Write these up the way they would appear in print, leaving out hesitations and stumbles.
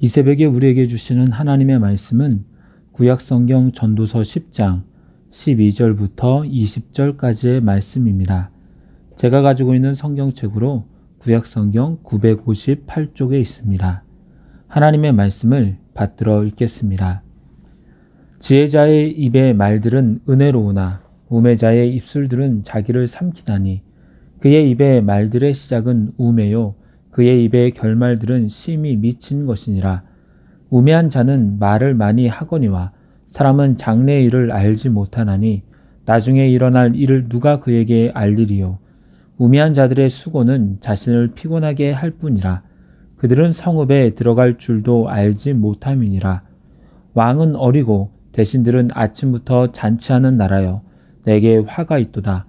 이 새벽에 우리에게 주시는 하나님의 말씀은 구약성경 전도서 10장 12절부터 20절까지의 말씀입니다. 제가 가지고 있는 성경책으로 구약성경 958쪽에 있습니다. 하나님의 말씀을 받들어 읽겠습니다. 지혜자의 입의 말들은 은혜로우나 우매자의 입술들은 자기를 삼키나니 그의 입의 말들의 시작은 우매요 그의 입의 결말들은 심히 미친 것이니라. 우매한 자는 말을 많이 하거니와 사람은 장래의 일을 알지 못하나니 나중에 일어날 일을 누가 그에게 알리리요. 우매한 자들의 수고는 자신을 피곤하게 할 뿐이라. 그들은 성읍에 들어갈 줄도 알지 못함이니라. 왕은 어리고 대신들은 아침부터 잔치하는 나라여 내게 화가 있도다.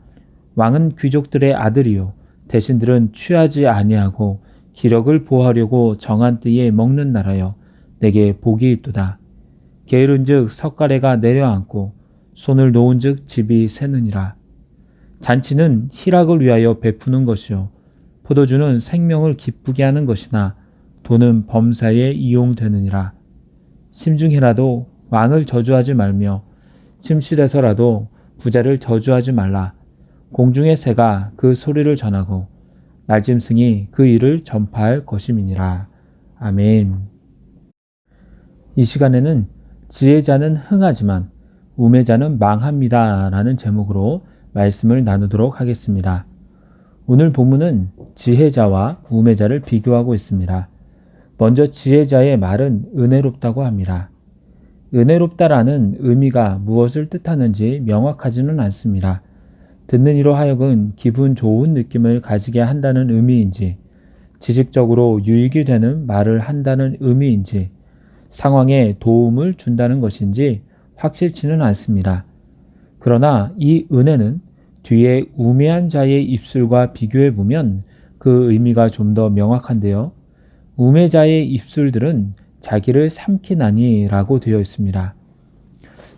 왕은 귀족들의 아들이요 대신들은 취하지 아니하고 기력을 보하려고 정한 때에 먹는 나라여 내게 복이 있도다. 게으른즉 석가래가 내려앉고 손을 놓은즉 집이 새느니라. 잔치는 희락을 위하여 베푸는 것이요 포도주는 생명을 기쁘게 하는 것이나 돈은 범사에 이용되느니라. 심중해라도 왕을 저주하지 말며 침실에서라도 부자를 저주하지 말라. 공중의 새가 그 소리를 전하고 날짐승이 그 일을 전파할 것임이니라. 아멘. 이 시간에는 지혜자는 흥하지만 우매자는 망합니다 라는 제목으로 말씀을 나누도록 하겠습니다. 오늘 본문은 지혜자와 우매자를 비교하고 있습니다. 먼저 지혜자의 말은 은혜롭다고 합니다. 은혜롭다라는 의미가 무엇을 뜻하는지 명확하지는 않습니다. 듣는 이로 하여금 기분 좋은 느낌을 가지게 한다는 의미인지, 지식적으로 유익이 되는 말을 한다는 의미인지, 상황에 도움을 준다는 것인지 확실치는 않습니다. 그러나 이 은혜는 뒤에 우매한 자의 입술과 비교해보면 그 의미가 좀 더 명확한데요. 우매자의 입술들은 자기를 삼키나니 라고 되어 있습니다.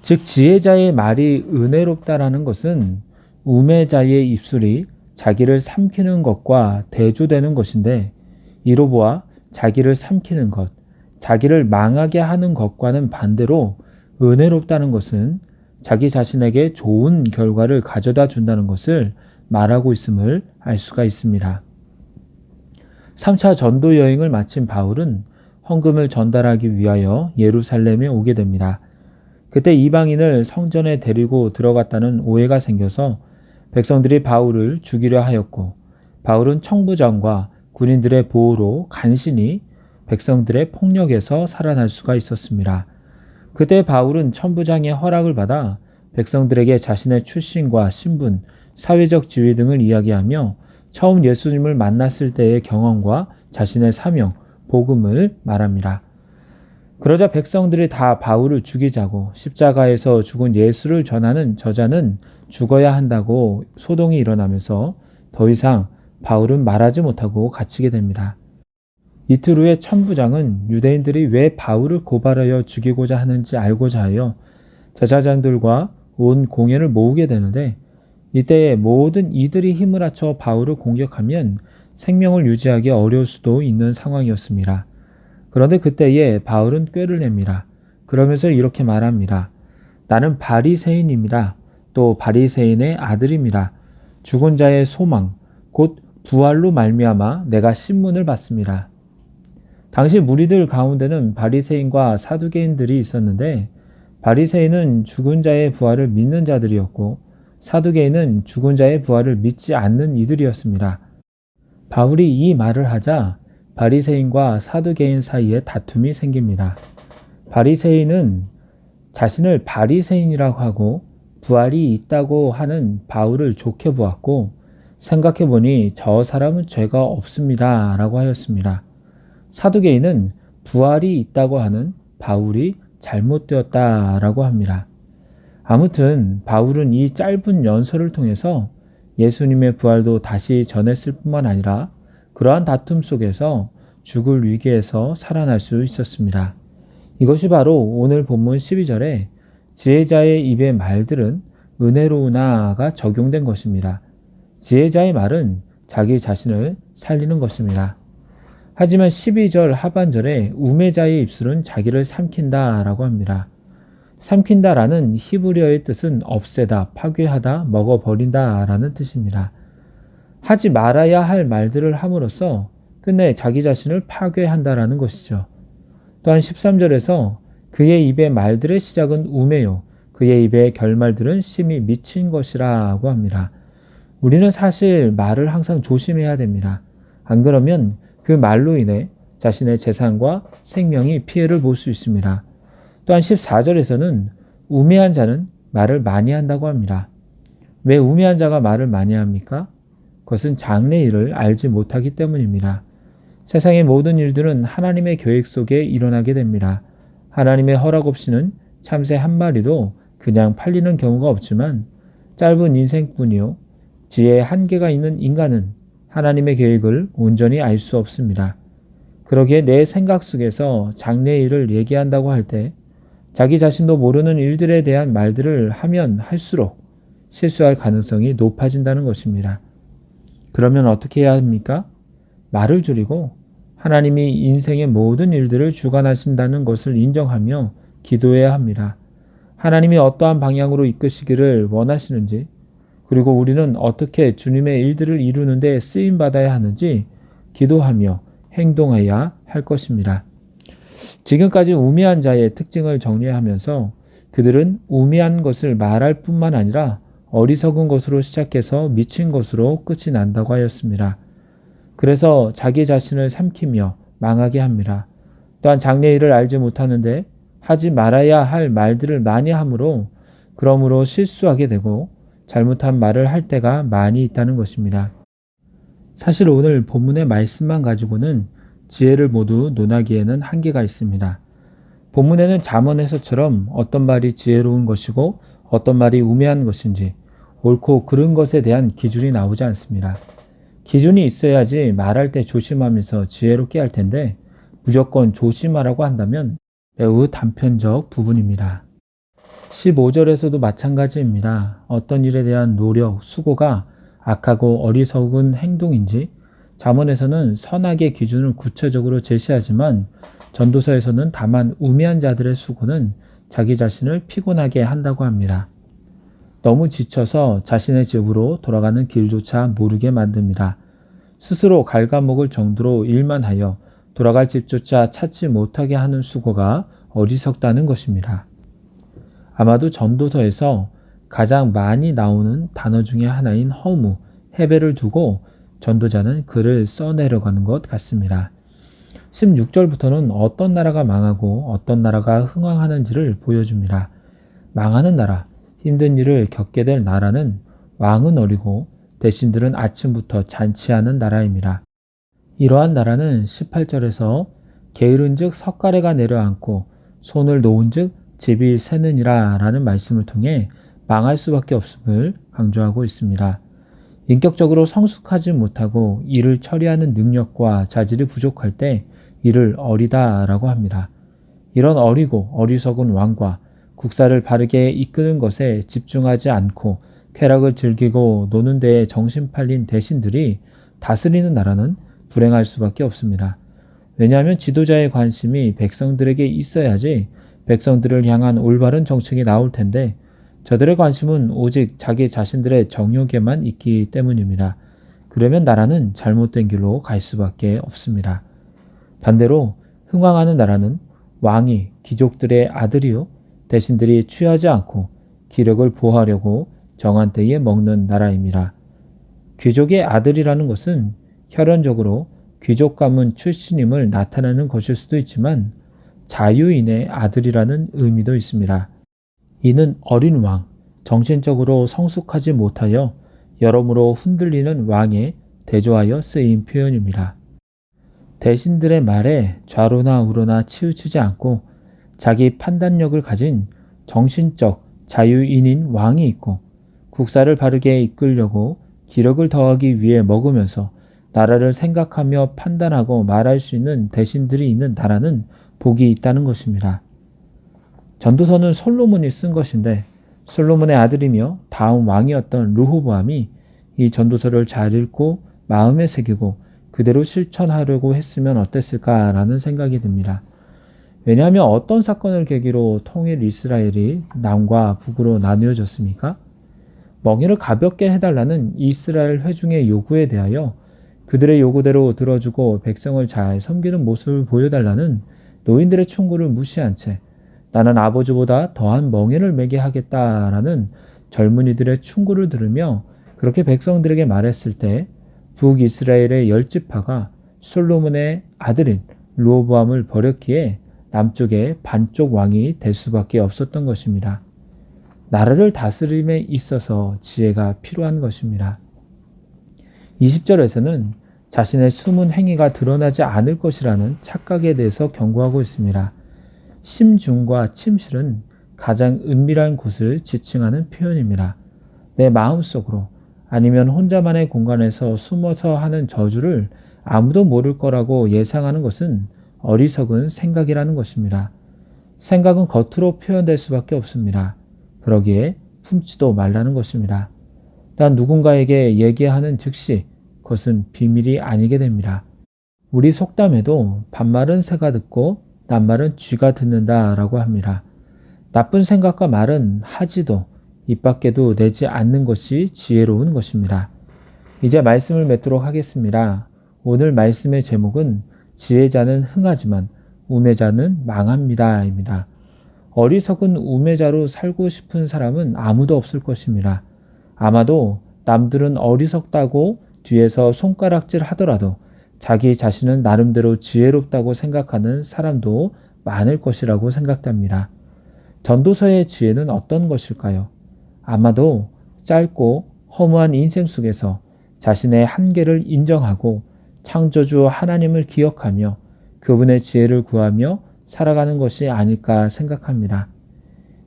즉 지혜자의 말이 은혜롭다라는 것은 우매자의 입술이 자기를 삼키는 것과 대조되는 것인데, 이로 보아 자기를 삼키는 것, 자기를 망하게 하는 것과는 반대로 은혜롭다는 것은 자기 자신에게 좋은 결과를 가져다 준다는 것을 말하고 있음을 알 수가 있습니다. 3차 전도 여행을 마친 바울은 헌금을 전달하기 위하여 예루살렘에 오게 됩니다. 그때 이방인을 성전에 데리고 들어갔다는 오해가 생겨서 백성들이 바울을 죽이려 하였고, 바울은 청부장과 군인들의 보호로 간신히 백성들의 폭력에서 살아날 수가 있었습니다. 그때 바울은 천부장의 허락을 받아 백성들에게 자신의 출신과 신분, 사회적 지위 등을 이야기하며 처음 예수님을 만났을 때의 경험과 자신의 사명, 복음을 말합니다. 그러자 백성들이 다 바울을 죽이자고 십자가에서 죽은 예수를 전하는 저자는 죽어야 한다고 소동이 일어나면서 더 이상 바울은 말하지 못하고 갇히게 됩니다. 이틀 후에 천부장은 유대인들이 왜 바울을 고발하여 죽이고자 하는지 알고자 하여 제사장들과 온 공회를 모으게 되는데, 이때에 모든 이들이 힘을 합쳐 바울을 공격하면 생명을 유지하기 어려울 수도 있는 상황이었습니다. 그런데 그때에 바울은 꾀를 냅니다. 그러면서 이렇게 말합니다. 나는 바리새인입니다. 또 바리새인의 아들입니다. 죽은 자의 소망, 곧 부활로 말미암아 내가 신문을 받습니다. 당시 무리들 가운데는 바리새인과 사두개인들이 있었는데, 바리새인은 죽은 자의 부활을 믿는 자들이었고 사두개인은 죽은 자의 부활을 믿지 않는 이들이었습니다. 바울이 이 말을 하자 바리새인과 사두개인 사이에 다툼이 생깁니다. 바리새인은 자신을 바리새인이라고 하고 부활이 있다고 하는 바울을 좋게 보았고, 생각해보니 저 사람은 죄가 없습니다 라고 하였습니다. 사두개인은 부활이 있다고 하는 바울이 잘못되었다라고 합니다. 아무튼 바울은 이 짧은 연설을 통해서 예수님의 부활도 다시 전했을 뿐만 아니라 그러한 다툼 속에서 죽을 위기에서 살아날 수 있었습니다. 이것이 바로 오늘 본문 12절에 지혜자의 입의 말들은 은혜로우나가 적용된 것입니다. 지혜자의 말은 자기 자신을 살리는 것입니다. 하지만 12절 하반절에 우매자의 입술은 자기를 삼킨다 라고 합니다. 삼킨다라는 히브리어의 뜻은 없애다, 파괴하다, 먹어버린다 라는 뜻입니다. 하지 말아야 할 말들을 함으로써 끝내 자기 자신을 파괴한다라는 것이죠. 또한 13절에서 그의 입의 말들의 시작은 우매요. 그의 입의 결말들은 심히 미친 것이라고 합니다. 우리는 사실 말을 항상 조심해야 됩니다. 안 그러면 그 말로 인해 자신의 재산과 생명이 피해를 볼 수 있습니다. 또한 14절에서는 우매한 자는 말을 많이 한다고 합니다. 왜 우매한 자가 말을 많이 합니까? 그것은 장래일을 알지 못하기 때문입니다. 세상의 모든 일들은 하나님의 계획 속에 일어나게 됩니다. 하나님의 허락 없이는 참새 한 마리도 그냥 팔리는 경우가 없지만 짧은 인생뿐이요. 지혜의 한계가 있는 인간은 하나님의 계획을 온전히 알 수 없습니다. 그러기에 내 생각 속에서 장래일을 얘기한다고 할 때 자기 자신도 모르는 일들에 대한 말들을 하면 할수록 실수할 가능성이 높아진다는 것입니다. 그러면 어떻게 해야 합니까? 말을 줄이고 하나님이 인생의 모든 일들을 주관하신다는 것을 인정하며 기도해야 합니다. 하나님이 어떠한 방향으로 이끄시기를 원하시는지, 그리고 우리는 어떻게 주님의 일들을 이루는 데 쓰임받아야 하는지 기도하며 행동해야 할 것입니다. 지금까지 우매한 자의 특징을 정리하면서 그들은 우매한 것을 말할 뿐만 아니라 어리석은 것으로 시작해서 미친 것으로 끝이 난다고 하였습니다. 그래서 자기 자신을 삼키며 망하게 합니다. 또한 장래일을 알지 못하는데 하지 말아야 할 말들을 많이 함으로 그러므로 실수하게 되고 잘못한 말을 할 때가 많이 있다는 것입니다. 사실 오늘 본문의 말씀만 가지고는 지혜를 모두 논하기에는 한계가 있습니다. 본문에는 잠언에서처럼 어떤 말이 지혜로운 것이고 어떤 말이 우매한 것인지 옳고 그른 것에 대한 기준이 나오지 않습니다. 기준이 있어야지 말할 때 조심하면서 지혜롭게 할 텐데 무조건 조심하라고 한다면 매우 단편적 부분입니다. 15절에서도 마찬가지입니다. 어떤 일에 대한 노력, 수고가 악하고 어리석은 행동인지 잠언에서는 선악의 기준을 구체적으로 제시하지만 전도서에서는 다만 우매한 자들의 수고는 자기 자신을 피곤하게 한다고 합니다. 너무 지쳐서 자신의 집으로 돌아가는 길조차 모르게 만듭니다. 스스로 갉아먹을 정도로 일만 하여 돌아갈 집조차 찾지 못하게 하는 수고가 어리석다는 것입니다. 아마도 전도서에서 가장 많이 나오는 단어 중에 하나인 허무, 해배를 두고 전도자는 글을 써내려가는 것 같습니다. 16절부터는 어떤 나라가 망하고 어떤 나라가 흥왕하는지를 보여줍니다. 망하는 나라, 힘든 일을 겪게 될 나라는 왕은 어리고 대신들은 아침부터 잔치하는 나라입니다. 이러한 나라는 18절에서 게으른즉 석가래가 내려앉고 손을 놓은즉 집이 새느니라 라는 말씀을 통해 망할 수밖에 없음을 강조하고 있습니다. 인격적으로 성숙하지 못하고 일을 처리하는 능력과 자질이 부족할 때 이를 어리다라고 합니다. 이런 어리고 어리석은 왕과 국사를 바르게 이끄는 것에 집중하지 않고 쾌락을 즐기고 노는 데에 정신 팔린 대신들이 다스리는 나라는 불행할 수밖에 없습니다. 왜냐하면 지도자의 관심이 백성들에게 있어야지 백성들을 향한 올바른 정책이 나올 텐데 저들의 관심은 오직 자기 자신들의 정욕에만 있기 때문입니다. 그러면 나라는 잘못된 길로 갈 수밖에 없습니다. 반대로 흥왕하는 나라는 왕이 귀족들의 아들이요 대신들이 취하지 않고 기력을 보호하려고 정한 때에 먹는 나라입니다. 귀족의 아들이라는 것은 혈연적으로 귀족 가문 출신임을 나타내는 것일 수도 있지만 자유인의 아들이라는 의미도 있습니다. 이는 어린 왕, 정신적으로 성숙하지 못하여 여러모로 흔들리는 왕에 대조하여 쓰인 표현입니다. 대신들의 말에 좌로나 우로나 치우치지 않고 자기 판단력을 가진 정신적 자유인인 왕이 있고 국사를 바르게 이끌려고 기력을 더하기 위해 먹으면서 나라를 생각하며 판단하고 말할 수 있는 대신들이 있는 나라는 복이 있다는 것입니다. 전도서는 솔로몬이 쓴 것인데 솔로몬의 아들이며 다음 왕이었던 르호보암이 이 전도서를 잘 읽고 마음에 새기고 그대로 실천하려고 했으면 어땠을까라는 생각이 듭니다. 왜냐하면 어떤 사건을 계기로 통일 이스라엘이 남과 북으로 나누어졌습니까? 멍에를 가볍게 해달라는 이스라엘 회중의 요구에 대하여 그들의 요구대로 들어주고 백성을 잘 섬기는 모습을 보여달라는 노인들의 충고를 무시한 채 나는 아버지보다 더한 멍에를 매게 하겠다라는 젊은이들의 충고를 들으며 그렇게 백성들에게 말했을 때 북이스라엘의 10지파가 솔로몬의 아들인 르호보암을 버렸기에 남쪽의 반쪽 왕이 될 수밖에 없었던 것입니다. 나라를 다스림에 있어서 지혜가 필요한 것입니다. 20절에서는 자신의 숨은 행위가 드러나지 않을 것이라는 착각에 대해서 경고하고 있습니다. 심중과 침실은 가장 은밀한 곳을 지칭하는 표현입니다. 내 마음속으로 아니면 혼자만의 공간에서 숨어서 하는 저주를 아무도 모를 거라고 예상하는 것은 어리석은 생각이라는 것입니다. 생각은 겉으로 표현될 수밖에 없습니다. 그러기에 품지도 말라는 것입니다. 단 누군가에게 얘기하는 즉시 그것은 비밀이 아니게 됩니다. 우리 속담에도 반말은 새가 듣고 낱말은 쥐가 듣는다라고 합니다. 나쁜 생각과 말은 하지도 입 밖에도 내지 않는 것이 지혜로운 것입니다. 이제 말씀을 맺도록 하겠습니다. 오늘 말씀의 제목은 지혜자는 흥하지만 우매자는 망합니다입니다. 어리석은 우매자로 살고 싶은 사람은 아무도 없을 것입니다. 아마도 남들은 어리석다고 뒤에서 손가락질 하더라도 자기 자신은 나름대로 지혜롭다고 생각하는 사람도 많을 것이라고 생각됩니다. 전도서의 지혜는 어떤 것일까요? 아마도 짧고 허무한 인생 속에서 자신의 한계를 인정하고 창조주 하나님을 기억하며 그분의 지혜를 구하며 살아가는 것이 아닐까 생각합니다.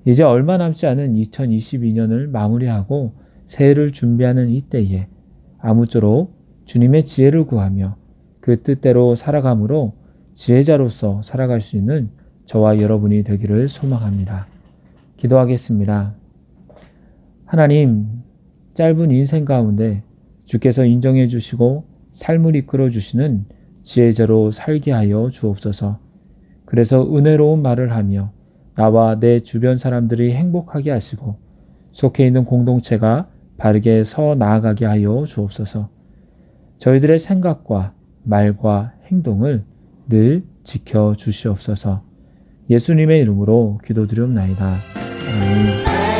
이제 얼마 남지 않은 2022년을 마무리하고 새해를 준비하는 이때에 아무쪼록 주님의 지혜를 구하며 그 뜻대로 살아감으로 지혜자로서 살아갈 수 있는 저와 여러분이 되기를 소망합니다. 기도하겠습니다. 하나님, 짧은 인생 가운데 주께서 인정해 주시고 삶을 이끌어 주시는 지혜자로 살게 하여 주옵소서. 그래서 은혜로운 말을 하며 나와 내 주변 사람들이 행복하게 하시고 속해 있는 공동체가 바르게 서 나아가게 하여 주옵소서. 저희들의 생각과 말과 행동을 늘 지켜 주시옵소서. 예수님의 이름으로 기도드리옵나이다. 아멘.